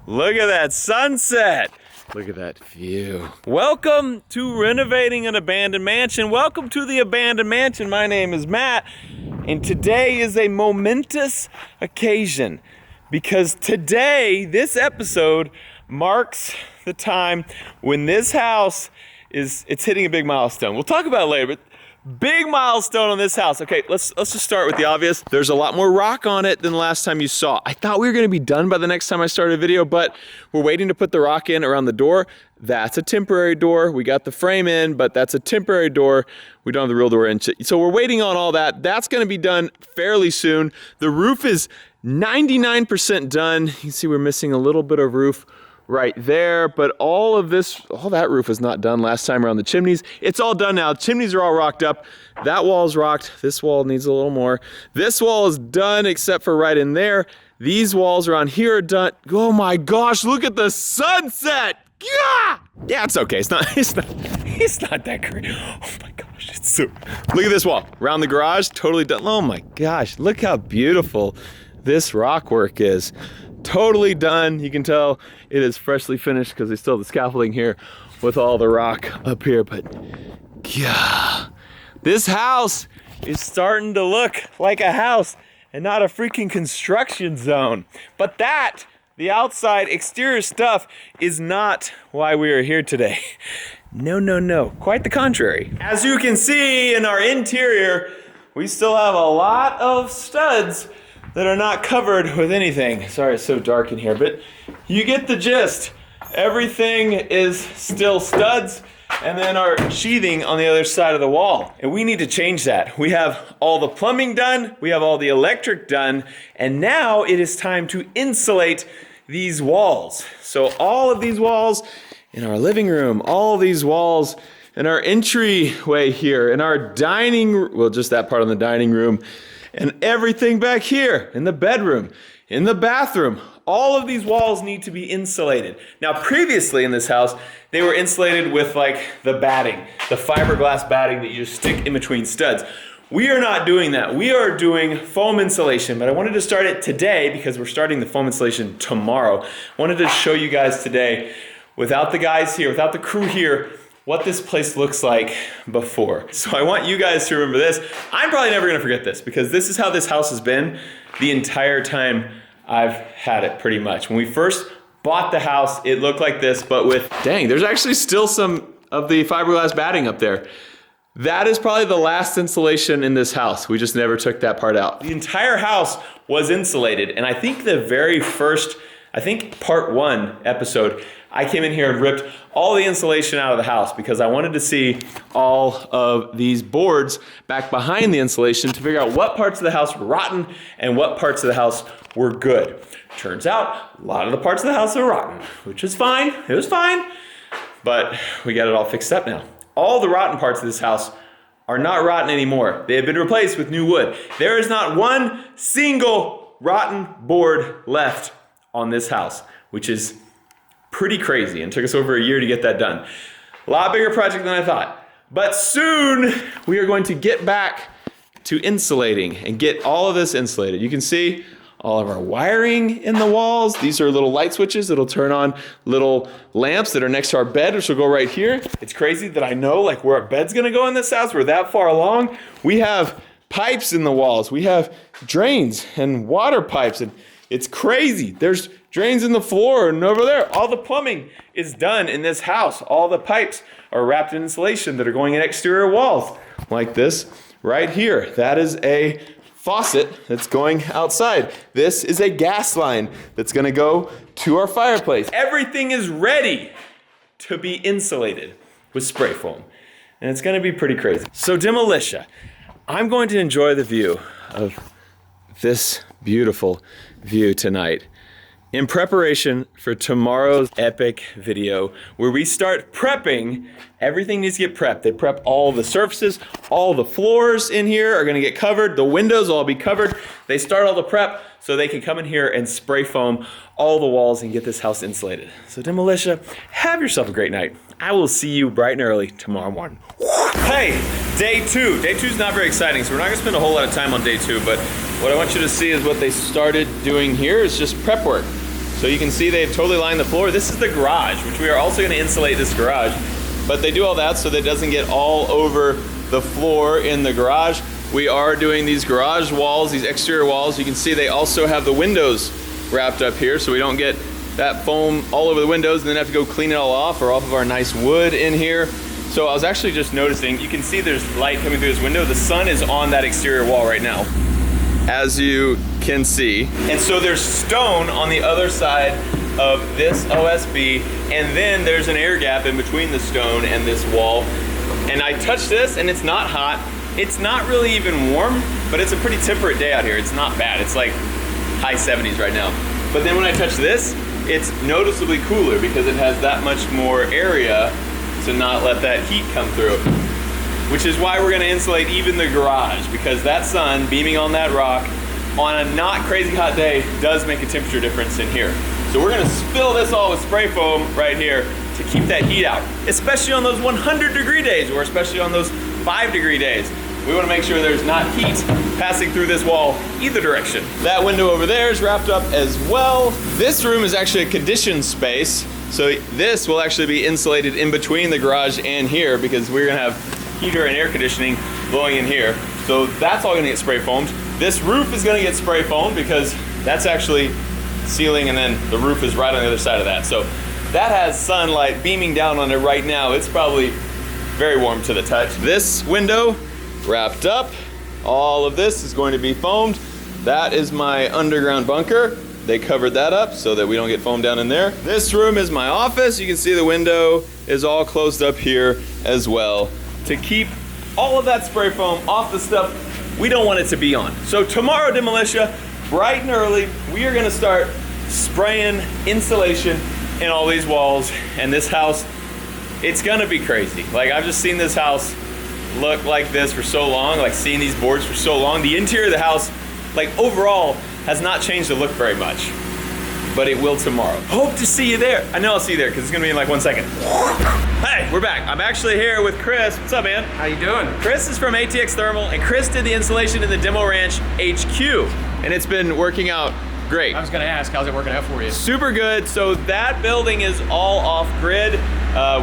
Look at that sunset. Look at that view. Welcome to renovating an abandoned mansion. Welcome to the abandoned mansion. My name is Matt, and today is a momentous occasion because today, this episode marks the time when this house it's hitting a big milestone. We'll talk about it later, but big milestone on this house. Okay, let's just start with the obvious. There's a lot more rock on it than the last time you saw. I thought we were gonna be done by the next time I started a video, but we're waiting to put the rock in around the door. That's a temporary door. We got the frame in, but that's a temporary door. We don't have the real door in. So we're waiting on all that. That's gonna be done fairly soon. The roof is 99% done. You can see we're missing a little bit of roof right there, but all that roof was not done last time around the chimneys. It's all done now. Chimneys are all rocked up. That wall's rocked. This wall needs a little more. This wall is done except for right in there. These walls around here are done. Oh my gosh, look at the sunset. Yeah, it's okay. It's not that great. Oh my gosh, look at this wall. Around the garage, totally done. Oh my gosh, look how beautiful this rock work is. Totally done. You can tell it is freshly finished because they still have the scaffolding here with all the rock up here. But yeah, this house is starting to look like a house and not a freaking construction zone. But the outside exterior stuff is not why we are here today. No. Quite the contrary. As you can see in our interior, we still have a lot of studs that are not covered with anything. Sorry, it's so dark in here, but you get the gist. Everything is still studs and then our sheathing on the other side of the wall. And we need to change that. We have all the plumbing done, we have all the electric done, and now it is time to insulate these walls. So all of these walls in our living room, all these walls in our entryway here, in our dining room, well, just that part of the dining room, and everything back here in the bedroom, in the bathroom, all of these walls need to be insulated. Now, previously in this house, they were insulated with like the batting, the fiberglass batting that you just stick in between studs. We are not doing that. We are doing foam insulation, but I wanted to start it today because we're starting the foam insulation tomorrow. I wanted to show you guys today, without the guys here, without the crew here, what this place looks like before. So I want you guys to remember this. I'm probably never gonna forget this because this is how this house has been the entire time I've had it, pretty much. When we first bought the house, it looked like this, but dang, there's actually still some of the fiberglass batting up there. That is probably the last insulation in this house. We just never took that part out. The entire house was insulated, and I think the very first, part 1 episode, I came in here and ripped all the insulation out of the house because I wanted to see all of these boards back behind the insulation to figure out what parts of the house were rotten and what parts of the house were good. Turns out, a lot of the parts of the house are rotten, which is fine. It was fine, but we got it all fixed up now. All the rotten parts of this house are not rotten anymore. They have been replaced with new wood. There is not one single rotten board left on this house, which is pretty crazy, and took us over a year to get that done. A lot bigger project than I thought. But soon, we are going to get back to insulating and get all of this insulated. You can see all of our wiring in the walls. These are little light switches that'll turn on little lamps that are next to our bed, which will go right here. It's crazy that I know like where our bed's gonna go in this house. We're that far along. We have pipes in the walls. We have drains and water pipes, and it's crazy. There's drains in the floor and over there. All the plumbing is done in this house. All the pipes are wrapped in insulation that are going in exterior walls like this right here. That is a faucet that's going outside. This is a gas line that's gonna go to our fireplace. Everything is ready to be insulated with spray foam. And it's gonna be pretty crazy. So Demolitia, I'm going to enjoy the view of this beautiful view tonight in preparation for tomorrow's epic video where we start prepping. Everything needs to get prepped. They prep all the surfaces, all the floors in here are gonna get covered, the windows will all be covered. They start all the prep so they can come in here and spray foam all the walls and get this house insulated. So Demolitia, have yourself a great night. I will see you bright and early tomorrow morning. Hey, day 2. Day 2 is not very exciting, so we're not gonna spend a whole lot of time on day 2, but what I want you to see is what they started doing here is just prep work. So you can see they've totally lined the floor. This is the garage, which we are also gonna insulate this garage. But they do all that so that it doesn't get all over the floor in the garage. We are doing these garage walls, these exterior walls. You can see they also have the windows wrapped up here so we don't get that foam all over the windows and then have to go clean it all off or off of our nice wood in here. So I was actually just noticing, you can see there's light coming through this window. The sun is on that exterior wall right now, as you can see. And so there's stone on the other side of this OSB, and then there's an air gap in between the stone and this wall. And I touched this and it's not hot. It's not really even warm, but it's a pretty temperate day out here. It's not bad. It's like high 70s right now. But then when I touch this, it's noticeably cooler because it has that much more area to not let that heat come through. Which is why we're gonna insulate even the garage, because that sun beaming on that rock on a not crazy hot day does make a temperature difference in here. So we're gonna fill this all with spray foam right here to keep that heat out, especially on those 100-degree days or especially on those 5-degree days. We wanna make sure there's not heat passing through this wall either direction. That window over there is wrapped up as well. This room is actually a conditioned space. So this will actually be insulated in between the garage and here because we're gonna have heater and air conditioning blowing in here. So that's all gonna get spray foamed. This roof is gonna get spray foamed because that's actually ceiling and then the roof is right on the other side of that. So that has sunlight beaming down on it right now. It's probably very warm to the touch. This window wrapped up. All of this is going to be foamed. That is my underground bunker. They covered that up so that we don't get foam down in there. This room is my office. You can see the window is all closed up here as well to keep all of that spray foam off the stuff we don't want it to be on. So tomorrow, Demolitia, bright and early, we are gonna start spraying insulation in all these walls. And this house, it's gonna be crazy. Like, I've just seen this house look like this for so long, like seeing these boards for so long. The interior of the house, like overall, has not changed the look very much, but it will tomorrow. Hope to see you there. I know I'll see you there because it's gonna be in like 1 second. Hey, we're back. I'm actually here with Chris. What's up, man? How you doing? Chris is from ATX Thermal, and Chris did the installation in the Demo Ranch HQ, and it's been working out great. I was gonna ask, how's it working out for you? Super good. So that building is all off grid.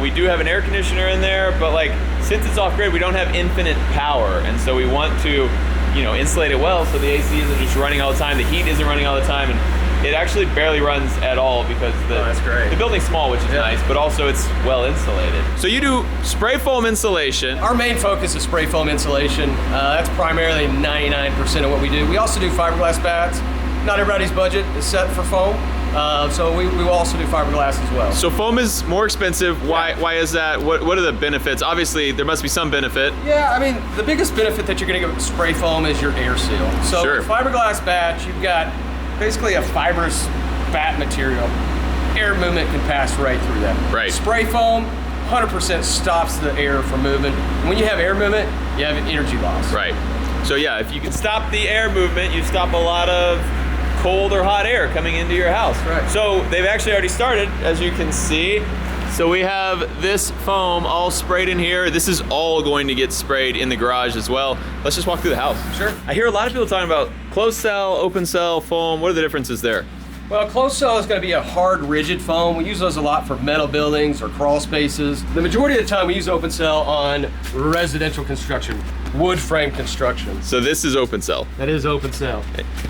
We do have an air conditioner in there, but like, since it's off grid, we don't have infinite power. And so we want to, insulate it well so the AC isn't just running all the time, the heat isn't running all the time, and it actually barely runs at all because that's great. The building's small, which is nice, but also it's well insulated. So you do spray foam insulation. Our main focus is spray foam insulation. That's primarily 99% of what we do. We also do fiberglass bats. Not everybody's budget is set for foam, so we will also do fiberglass as well. So foam is more expensive. Why is that? What are the benefits? Obviously, there must be some benefit. Yeah, I mean, the biggest benefit that you're gonna get with spray foam is your air seal. So Sure. with fiberglass bats, you've got basically a fibrous bat material. Air movement can pass right through that. Right. Spray foam 100% stops the air from moving. When you have air movement, you have energy loss. Right. So yeah, if you can stop the air movement, you stop a lot of cold or hot air coming into your house. Right. So they've actually already started, as you can see. So we have this foam all sprayed in here. This is all going to get sprayed in the garage as well. Let's just walk through the house. Sure. I hear a lot of people talking about closed cell, open cell, foam. What are the differences there? Well, closed cell is going to be a hard, rigid foam. We use those a lot for metal buildings or crawl spaces. The majority of the time we use open cell on residential construction, wood frame construction. So this is open cell. That is open cell.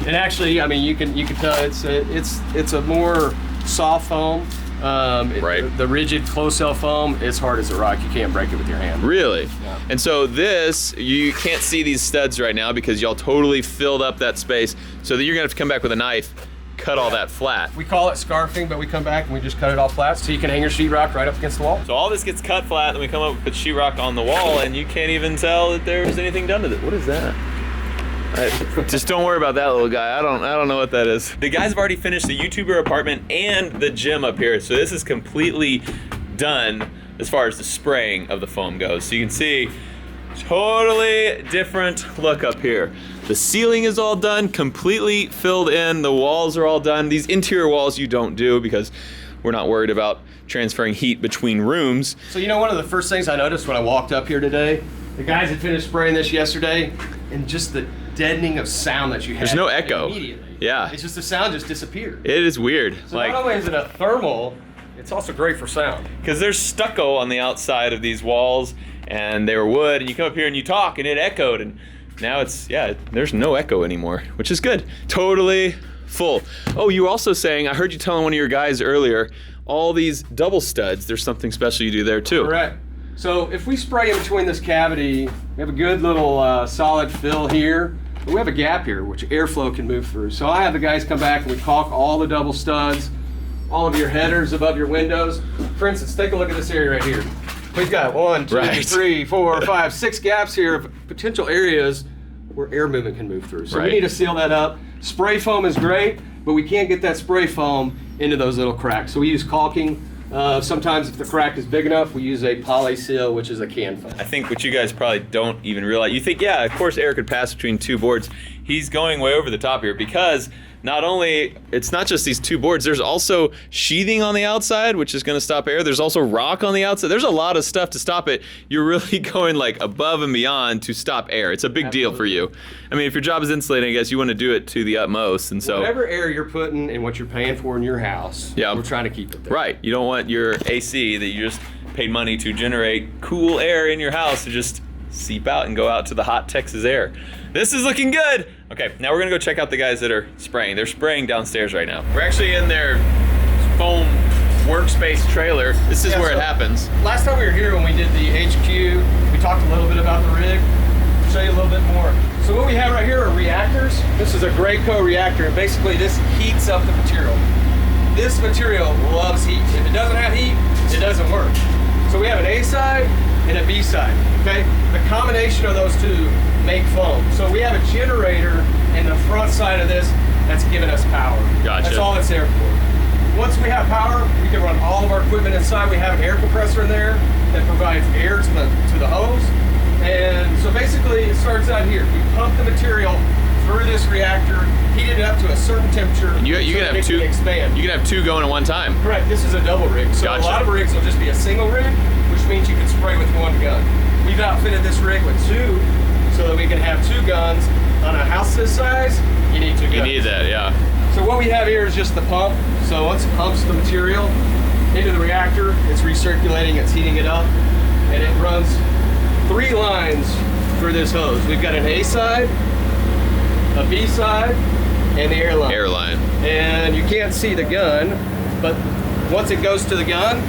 And actually, I mean, you can tell it's a more soft foam. Right. The rigid closed cell foam, it's hard as a rock. You can't break it with your hand. Really? Yeah. And so this, you can't see these studs right now because y'all totally filled up that space. So that you're gonna have to come back with a knife, cut all that flat. We call it scarfing, but we come back and we just cut it all flat so you can hang your sheetrock right up against the wall. So all this gets cut flat, then we come up with sheetrock on the wall, and you can't even tell that there's anything done to it. What is that? Just don't worry about that little guy. I don't know what that is. The guys have already finished the YouTuber apartment and the gym up here, so this is completely done as far as the spraying of the foam goes. So you can see, totally different look up here. The ceiling is all done, completely filled in. The walls are all done. These interior walls you don't do because we're not worried about transferring heat between rooms. So one of the first things I noticed when I walked up here today, the guys had finished spraying this yesterday, and just the deadening of sound that you had. There's no echo. Immediately. Yeah. It's just the sound just disappeared. It is weird. So not only is it a thermal, it's also great for sound. Because there's stucco on the outside of these walls, and they were wood, and you come up here and you talk, and it echoed, and now it's, yeah, there's no echo anymore, which is good. Totally full. Oh, you were also saying, I heard you telling one of your guys earlier, all these double studs, there's something special you do there too. Correct. So if we spray in between this cavity, we have a good little solid fill here. But we have a gap here which airflow can move through. So I have the guys come back and we caulk all the double studs, all of your headers above your windows. For instance, take a look at this area right here. We've got 1, 2, Right. 3, 4, 5, 6 gaps here of potential areas where air movement can move through. So Right. we need to seal that up. Spray foam is great, but we can't get that spray foam into those little cracks. So we use caulking. Sometimes if the crack is big enough, we use a poly seal, which is a can foam. I think what you guys probably don't even realize, you think, yeah, of course air could pass between two boards. He's going way over the top here because not only, it's not just these two boards, there's also sheathing on the outside, which is gonna stop air. There's also rock on the outside. There's a lot of stuff to stop it. You're really going like above and beyond to stop air. It's a big deal for you. I mean, if your job is insulating, I guess you wanna do it to the utmost, and so. Whatever air you're putting and what you're paying for in your house, Yeah. we're trying to keep it there. Right, you don't want your AC that you just paid money to generate cool air in your house to just seep out and go out to the hot Texas air. This is looking good. Okay, now we're gonna go check out the guys that are spraying. They're spraying downstairs right now. We're actually in their foam workspace trailer. This is Yeah, where it so happens. Last time we were here when we did the HQ, we talked a little bit about the rig. I'll show you a little bit more. So what we have right here are reactors. This is a Graco reactor, and basically this heats up the material. This material loves heat. If it doesn't have heat, it doesn't work. So we have an A side and a B side, okay? The combination of those two make foam. So we have a generator in the front side of this that's giving us power. Gotcha. That's all it's there for. Once we have power, we can run all of our equipment inside. We have an air compressor in there that provides air to the hose. And so basically it starts out here. We pump the material through this reactor, heat it up to a certain temperature. You so can that have it two. can expand. You can have two going at one time. Correct, this is a double rig. So Gotcha. a lot of rigs will just be a single rig, which means you can spray with one gun. We've outfitted this rig with two, so that we can have two guns. On a house this size, you need two guns. You need that, yeah. So what we have here is just the pump. So once it pumps the material into the reactor, it's recirculating, it's heating it up, and it runs 3 lines through this hose. We've got an A side, a B side, and the air line. Airline. And you can't see the gun, but once it goes to the gun,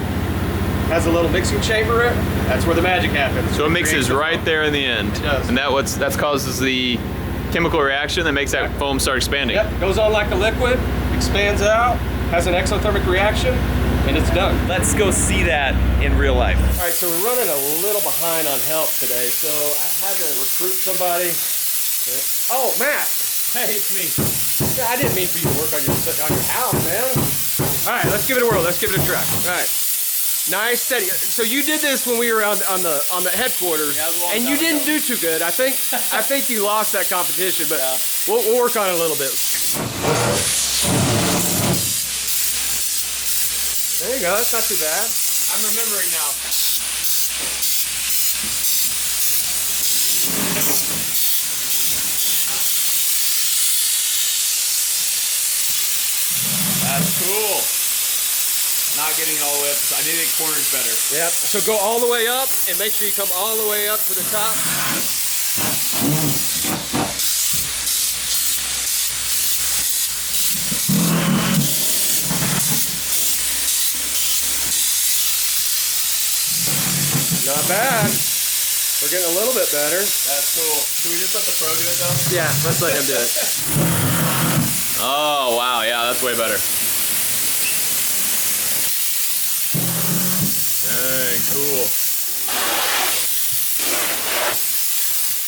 has a little mixing chamber in it, that's where the magic happens. So it mixes Creates the right foam. there in the end. It does. And that causes the chemical reaction that makes that foam start expanding. Yep, goes on like a liquid, expands out, has an exothermic reaction, and it's done. Let's go see that in real life. All right, so we're running a little behind on help today, so I had to recruit somebody. Oh, Matt. Hey, it's me. Yeah, I didn't mean for you to work on your house, man. All right, let's give it a whirl. Let's give it a try. All right. Nice, steady. So you did this when we were on the headquarters, Yeah, it was a long and time you didn't ago. do too good. I think you lost that competition, but we'll work on it a little bit. There you go. That's not too bad. I'm remembering now. That's cool. Not getting it all the way up. I need it corners better. Yep. So go all the way up, and make sure you come all the way up to the top. Not bad. We're getting a little bit better. That's cool. Should we just let the pro do it though? Yeah, let's let him do it. Oh, wow. Yeah, that's way better. Dang, cool.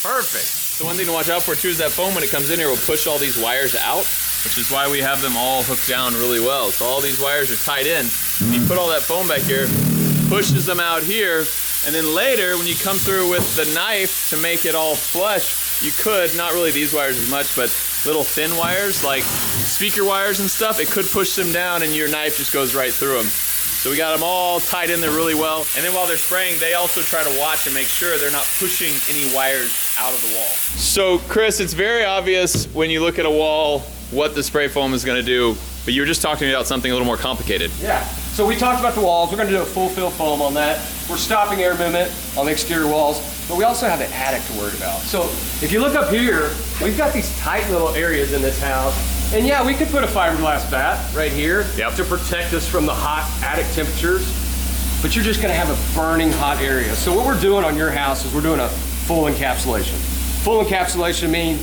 Perfect. So one thing to watch out for too is that foam when it comes in here will push all these wires out, which is why we have them all hooked down really well. So all these wires are tied in. When you put all that foam back here, pushes them out here, and then later when you come through with the knife to make it all flush, you could, not really these wires as much, but little thin wires like speaker wires and stuff, it could push them down and your knife just goes right through them. So we got them all tied in there really well. And then while they're spraying, they also try to watch and make sure they're not pushing any wires out of the wall. So Chris, it's very obvious when you look at a wall what the spray foam is gonna do, but you were just talking about something a little more complicated. Yeah, so we talked about the walls. We're gonna do a full fill foam on that. We're stopping air movement on the exterior walls, but we also have the attic to worry about. So if you look up here, we've got these tight little areas in this house. And yeah, we could put a fiberglass bat right here to protect us from the hot attic temperatures, but you're just gonna have a burning hot area. So what we're doing on your house is we're doing a full encapsulation. Full encapsulation means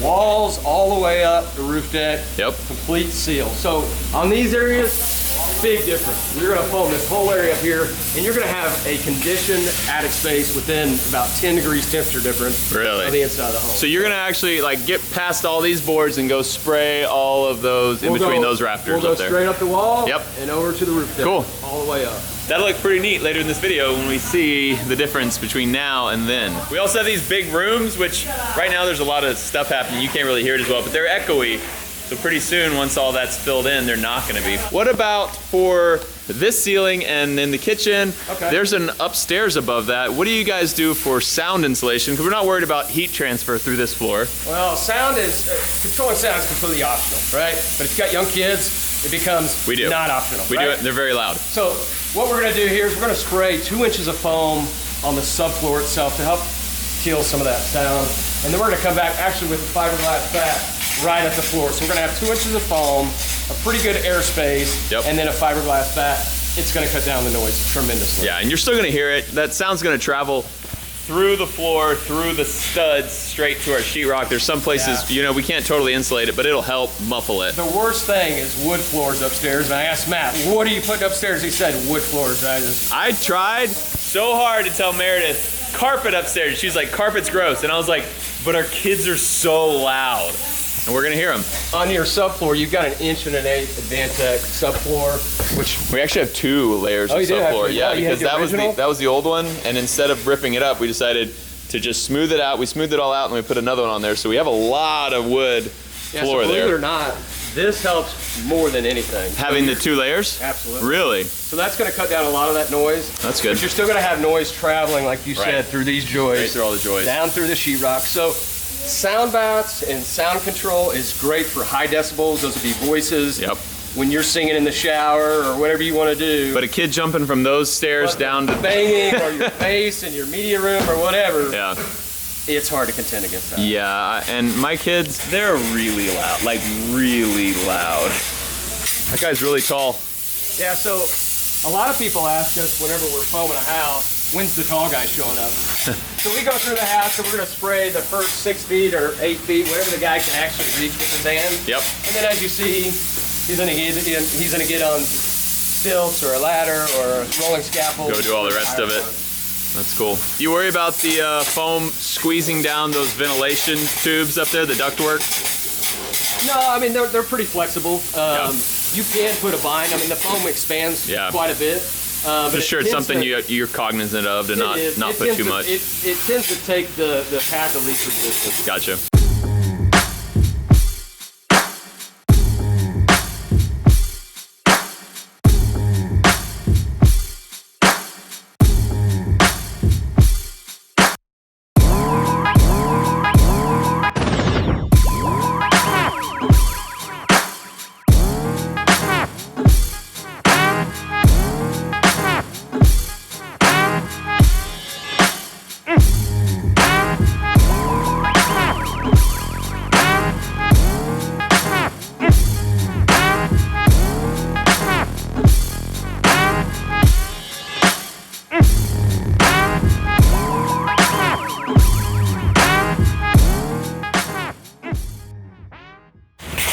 walls all the way up the roof deck, complete seal. So on these areas, big difference. You're gonna foam this whole area up here, and you're gonna have a conditioned attic space within about 10 degrees temperature difference on the inside of the home. So you're gonna actually like get past all these boards and go spray all of those in between those rafters we'll up there. Straight up the wall and over to the roof deck. Cool. All the way up. That'll look pretty neat later in this video when we see the difference between now and then. We also have these big rooms, which right now there's a lot of stuff happening. You can't really hear it as well, but they're echoey. So pretty soon, once all that's filled in, they're not gonna be. What about for this ceiling and in the kitchen? There's an upstairs above that. What do you guys do for sound insulation? Because we're not worried about heat transfer through this floor. Well, sound is, controlling sound is completely optional, right? But if you've got young kids, it becomes not optional. We do it, they're very loud. So what we're gonna do here is we're gonna spray 2 inches of foam on the subfloor itself to help kill some of that sound. And then we're gonna come back actually with a fiberglass bat right at the floor. So we're gonna have 2 inches of foam, a pretty good airspace, and then a fiberglass bat. It's gonna cut down the noise tremendously. Yeah, and you're still gonna hear it. That sound's gonna travel through the floor, through the studs, straight to our sheetrock. There's some places, you know, we can't totally insulate it, but it'll help muffle it. The worst thing is wood floors upstairs. And I asked Matt, what are you putting upstairs? He said wood floors. I tried so hard to tell Meredith, carpet upstairs. She's like, carpet's gross. And I was like, but our kids are so loud. And we're gonna hear them. On your subfloor, you've got an 1 1/8 inch Advantech subfloor, which we actually have 2 layers of subfloor. Yeah, because that was the old one, and instead of ripping it up, we decided to just smooth it out. We smoothed it all out, and we put another one on there. So we have a lot of wood floor so there. Believe it or not, this helps more than anything. Having the 2 layers? Absolutely. Really? So that's going to cut down a lot of that noise. That's good. But you're still going to have noise traveling, like you said, through these joists. Right through all the joists. Down through the sheetrock. So sound bats and sound control is great for high decibels. Those would be voices. When you're singing in the shower or whatever you want to do. But a kid jumping from those stairs down to banging or your bass in your media room or whatever. Yeah. It's hard to contend against that. Yeah, and my kids, they're really loud, like really loud. That guy's really tall. Yeah, so a lot of people ask us whenever we're foaming a house, when's the tall guy showing up? So we go through the house and we're gonna spray the first 6 feet or 8 feet, whatever the guy can actually reach with his hand. And then as you see, he's gonna get on stilts or a ladder or a rolling scaffold. Go do all the rest of it. That's cool. You worry about the foam squeezing down those ventilation tubes up there, the ductwork? No, I mean, they're pretty flexible. You can put a bind. I mean, the foam expands quite a bit. But just sure it's something you're cognizant of to not put too much. It tends to take the path of least resistance. Gotcha.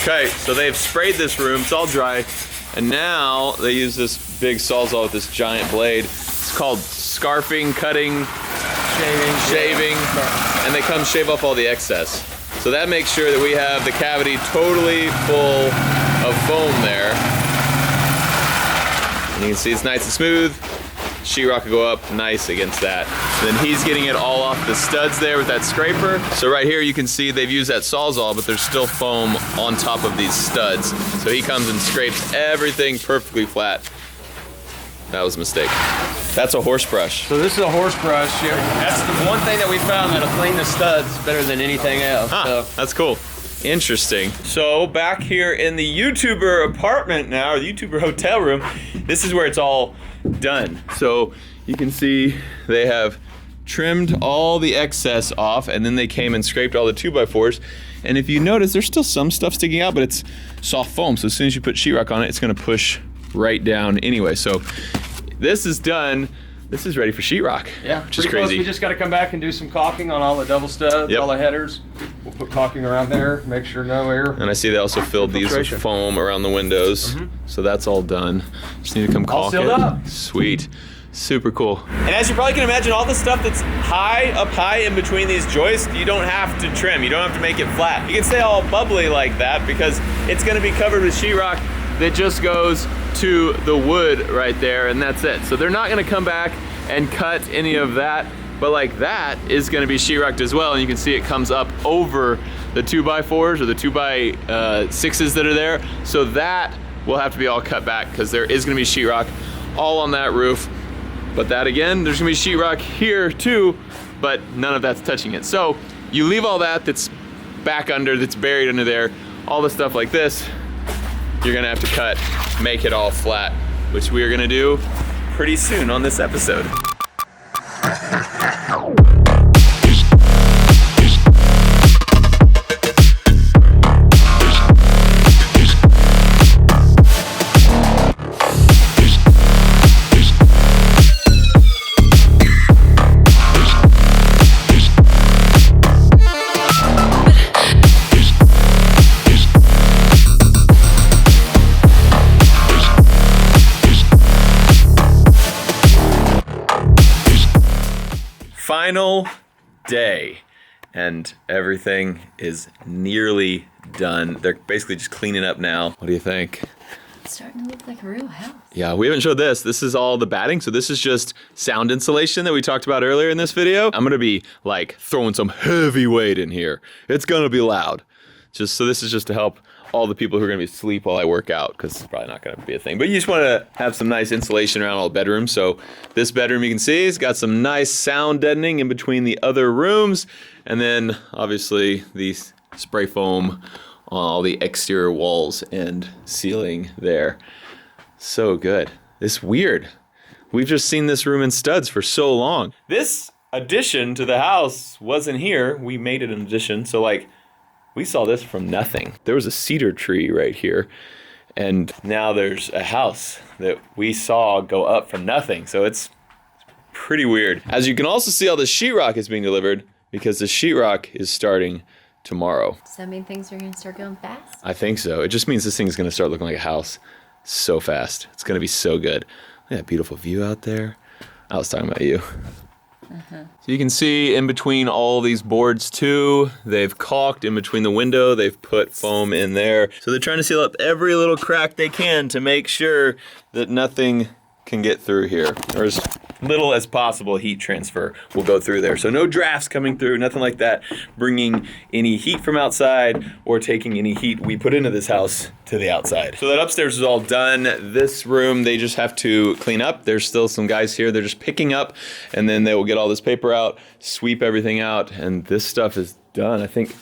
Okay, so they've sprayed this room, it's all dry, and now they use this big Sawzall with this giant blade. It's called scarfing, cutting, shaving, and they come shave off all the excess. So that makes sure that we have the cavity totally full of foam there. And you can see it's nice and smooth. Sheetrock will go up nice against that. And then he's getting it all off the studs there with that scraper. So right here you can see they've used that Sawzall, but there's still foam on top of these studs. So he comes and scrapes everything perfectly flat. that was a mistake. That's a horse brush. So this is a horse brush. Yeah. That's the one thing that we found that'll clean the studs better than anything else. Huh, So. that's cool. Interesting. So back here in the YouTuber apartment now, or the YouTuber hotel room, this is where it's all done. So you can see they have trimmed all the excess off, and then they came and scraped all the 2x4s. And if you notice, there's still some stuff sticking out, but it's soft foam. So as soon as you put sheetrock on it, it's gonna push right down anyway. So this is done. This is ready for sheetrock, Yeah, which is pretty close. crazy. We just got to come back and do some caulking on all the double studs, Yep. all the headers. We'll put caulking around there, make sure no air. And I see they also filled these with Infiltration. foam around the windows. So that's all done. Just need to come All caulk sealed it. up. Sweet. Super cool. And as you probably can imagine, all the stuff that's up high in between these joists, you don't have to trim. You don't have to make it flat. You can stay all bubbly like that because it's gonna be covered with sheetrock that just goes to the wood right there, and that's it. So they're not gonna come back and cut any of that, but like that is gonna be sheetrocked as well, and you can see it comes up over the 2x4s or the 2x6s that are there. So that will have to be all cut back because there is gonna be sheetrock all on that roof. But that again, there's gonna be sheetrock here too, but none of that's touching it. So you leave all that's back under, that's buried under there, all the stuff like this, you're gonna have to cut, make it all flat, which we are gonna do pretty soon on this episode. Final day, and everything is nearly done. They're basically just cleaning up now. What do you think? It's starting to look like a real house. Yeah, we haven't showed this. This is all the batting. So this is just sound insulation that we talked about earlier in this video. I'm gonna be like throwing some heavy weight in here. It's gonna be loud. So this is just to help all the people who are gonna be asleep while I work out, because it's probably not gonna be a thing. But you just wanna have some nice insulation around all the bedrooms. So this bedroom, you can see, it's got some nice sound deadening in between the other rooms. And then obviously the spray foam on all the exterior walls and ceiling there. So good. It's weird. We've just seen this room in studs for so long. This addition to the house wasn't here. We made it an addition. So like, we saw this from nothing. There was a cedar tree right here, and now there's a house that we saw go up from nothing. So it's pretty weird. As you can also see, all the sheetrock is being delivered because the sheetrock is starting tomorrow. Does that mean things are gonna start going fast? I think so. It just means this thing is gonna start looking like a house so fast. It's gonna be so good. Look at that beautiful view out there. I was talking about you. So you can see in between all these boards too, they've caulked in between the window, they've put foam in there. So they're trying to seal up every little crack they can to make sure that nothing can get through here, or as little as possible heat transfer will go through there. So no drafts coming through, nothing like that, bringing any heat from outside or taking any heat we put into this house to the outside. So that upstairs is all done. This room, they just have to clean up. There's still some guys here, they're just picking up, and then they will get all this paper out, sweep everything out, and this stuff is done. I think,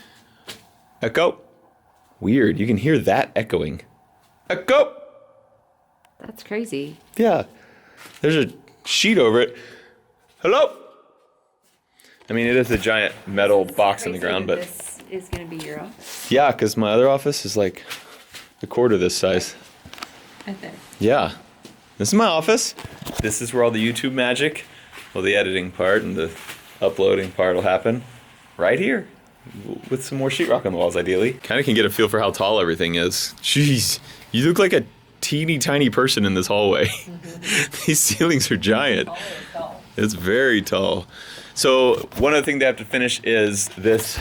echo? Weird, you can hear that echoing. Echo! That's crazy. Yeah, there's a sheet over it. Hello? I mean, it is a giant metal box in the ground, but This is gonna be your office. yeah, because my other office is like a quarter this size. Okay. Yeah, this is my office. This is where all the YouTube magic, well, the editing part and the uploading part will happen right here with some more sheetrock on the walls, ideally. Kind of can get a feel for how tall everything is. Jeez, you look like a teeny tiny person in this hallway. These ceilings are giant. It's very tall. So one other thing they have to finish is this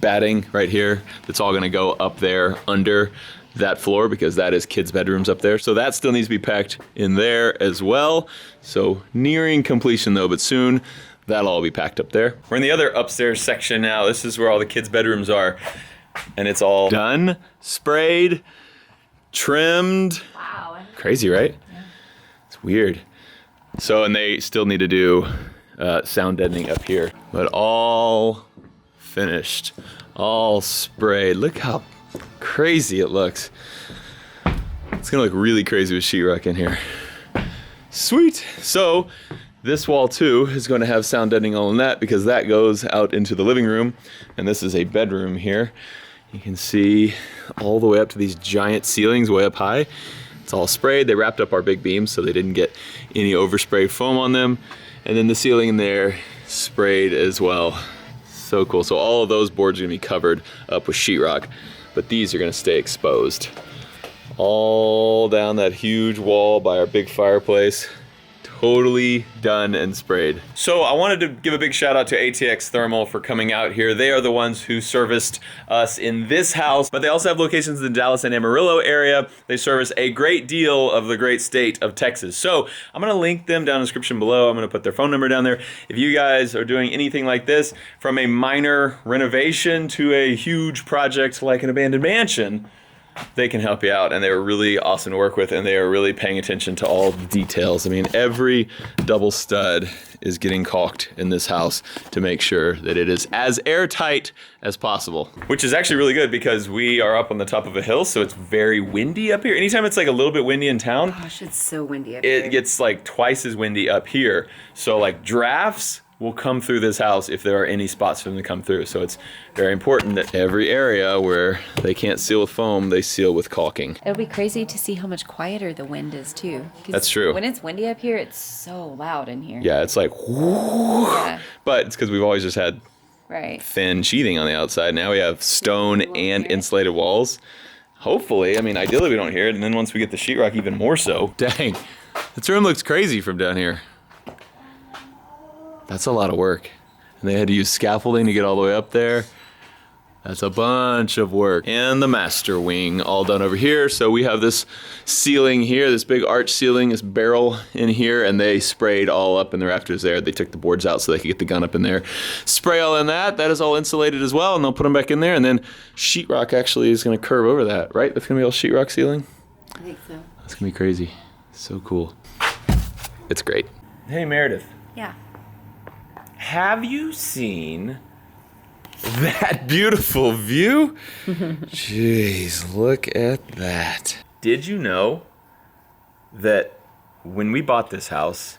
batting right here. That's all gonna go up there under that floor because that is kids' bedrooms up there. So that still needs to be packed in there as well. So nearing completion though, but soon that'll all be packed up there. We're in the other upstairs section now. This is where all the kids' bedrooms are. And it's all done, sprayed, trimmed. Wow. Crazy, right? It's weird. So, and they still need to do sound deadening up here, but all finished, all sprayed. Look how crazy it looks. It's gonna look really crazy with sheetrock in here. Sweet. So this wall too is going to have sound deadening all in that, because that goes out into the living room, and this is a bedroom here. You can see all the way up to these giant ceilings way up high. It's all sprayed. They wrapped up our big beams so they didn't get any overspray foam on them. And then the ceiling in there sprayed as well. So cool. So all of those boards are gonna be covered up with sheetrock, but these are gonna stay exposed. All down that huge wall by our big fireplace. Totally done and sprayed. So I wanted to give a big shout out to ATX Thermal for coming out here. They are the ones who serviced us in this house, but they also have locations in the Dallas and Amarillo area. They service a great deal of the great state of Texas. So I'm gonna link them down in the description below. I'm gonna put their phone number down there. If you guys are doing anything like this, from a minor renovation to a huge project like an abandoned mansion, they can help you out, and they were really awesome to work with, and they are really paying attention to all the details. I mean, every double stud is getting caulked in this house to make sure that it is as airtight as possible, which is actually really good because we are up on the top of a hill, so it's very windy up here. Anytime it's like a little bit windy in town, Gosh, it's so windy up here. it gets like twice as windy up here. So like drafts will come through this house if there are any spots for them to come through. So it's very important that every area where they can't seal with foam, they seal with caulking. It'll be crazy to see how much quieter the wind is too. 'Cause That's true. When it's windy up here, it's so loud in here. Yeah, it's like, whoo, Yeah, but it's because we've always just had right. thin sheathing on the outside. Now we have stone You won't and hear it. insulated walls. Hopefully, I mean, ideally we don't hear it, and then once we get the sheetrock, even more so. Dang, this room looks crazy from down here. That's a lot of work. And they had to use scaffolding to get all the way up there. That's a bunch of work. And the master wing all done over here. So we have this ceiling here, this big arch ceiling, this barrel in here, and they sprayed all up in the rafters there. They took the boards out so they could get the gun up in there. Spray all in that. That is all insulated as well, and they'll put them back in there. And then sheetrock actually is gonna curve over that, right? That's gonna be all sheetrock ceiling. I think so. That's gonna be crazy. So cool. It's great. Hey Meredith, Yeah. have you seen that beautiful view? Jeez, look at that. Did you know that when we bought this house,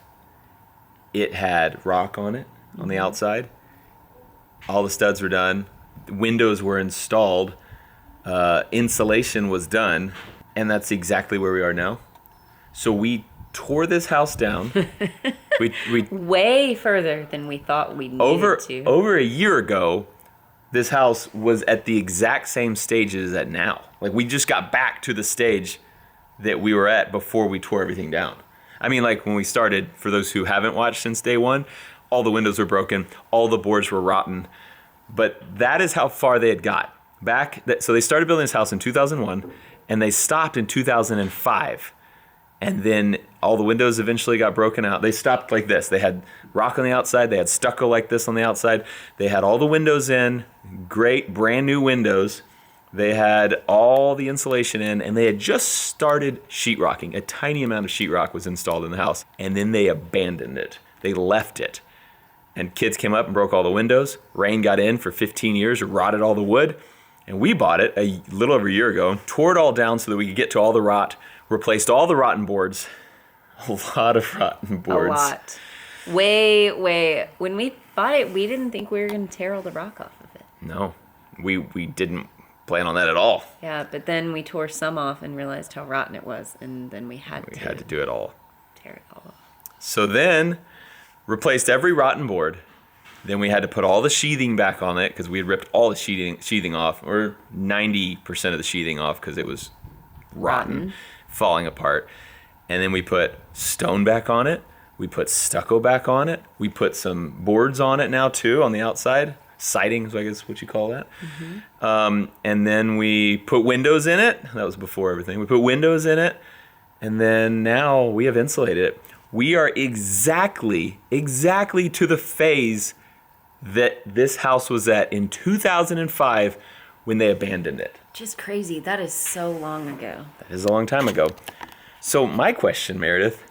it had rock on it on the outside? All the studs were done, windows were installed, insulation was done, and that's exactly where we are now. So we tore this house down. we Way further than we thought we needed to. over a year ago, this house was at the exact same stage as at now. Like we just got back to the stage that we were at before we tore everything down. I mean, like when we started, for those who haven't watched since day one, all the windows were broken, all the boards were rotten. But that is how far they had got. So they started building this house in 2001, and they stopped in 2005. And then all the windows eventually got broken out. They stopped like this. They had rock on the outside. They had stucco like this on the outside. They had all the windows in, great brand new windows. They had all the insulation in, and they had just started sheetrocking. A tiny amount of sheetrock was installed in the house. And then they abandoned it. They left it. And kids came up and broke all the windows. Rain got in for 15 years, rotted all the wood. And we bought it a little over a year ago, tore it all down so that we could get to all the rot, replaced all the rotten boards. A lot of rotten boards. A lot. Way. When we bought it, we didn't think we were going to tear all the rock off of it. No, we didn't plan on that at all. Yeah, but then we tore some off and realized how rotten it was, and then we had to do it all. tear it all off. So then, replaced every rotten board. Then we had to put all the sheathing back on it because we had ripped all the sheathing off, or 90% of the sheathing off because it was rotten, falling apart. And then we put stone back on it. We put stucco back on it. We put some boards on it now too on the outside. Siding is I guess what you call that. And then we put windows in it. That was before everything. We put windows in it. And then now we have insulated it. We are exactly to the phase that this house was at in 2005 when they abandoned it. Just crazy. That is so long ago. That is a long time ago. So my question, Meredith,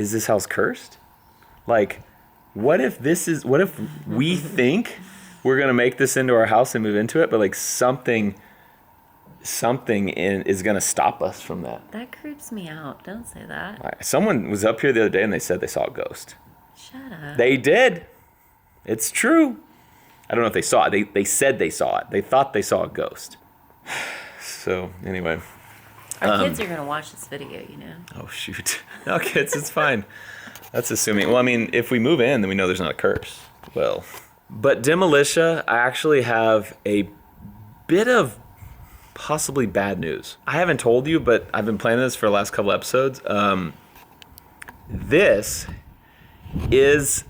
is this house cursed? Like, what if we think we're gonna make this into our house and move into it, but like something is gonna stop us from that? That creeps me out. Don't say that. Someone was up here the other day and they said they saw a ghost. Shut up. They did. It's true. I don't know if they saw it. They said they saw it. They thought they saw a ghost. So anyway. Our kids are gonna watch this video, you know. Oh shoot. No, kids, it's fine. That's assuming. Well, I mean, if we move in, then we know there's not a curse. Well, but Demolitia, I actually have a bit of possibly bad news. I haven't told you, but I've been planning this for the last couple episodes. This is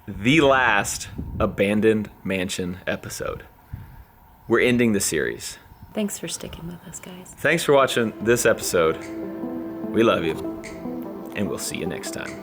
the last Abandoned Mansion episode. We're ending the series. Thanks for sticking with us, guys. Thanks for watching this episode. We love you, and we'll see you next time.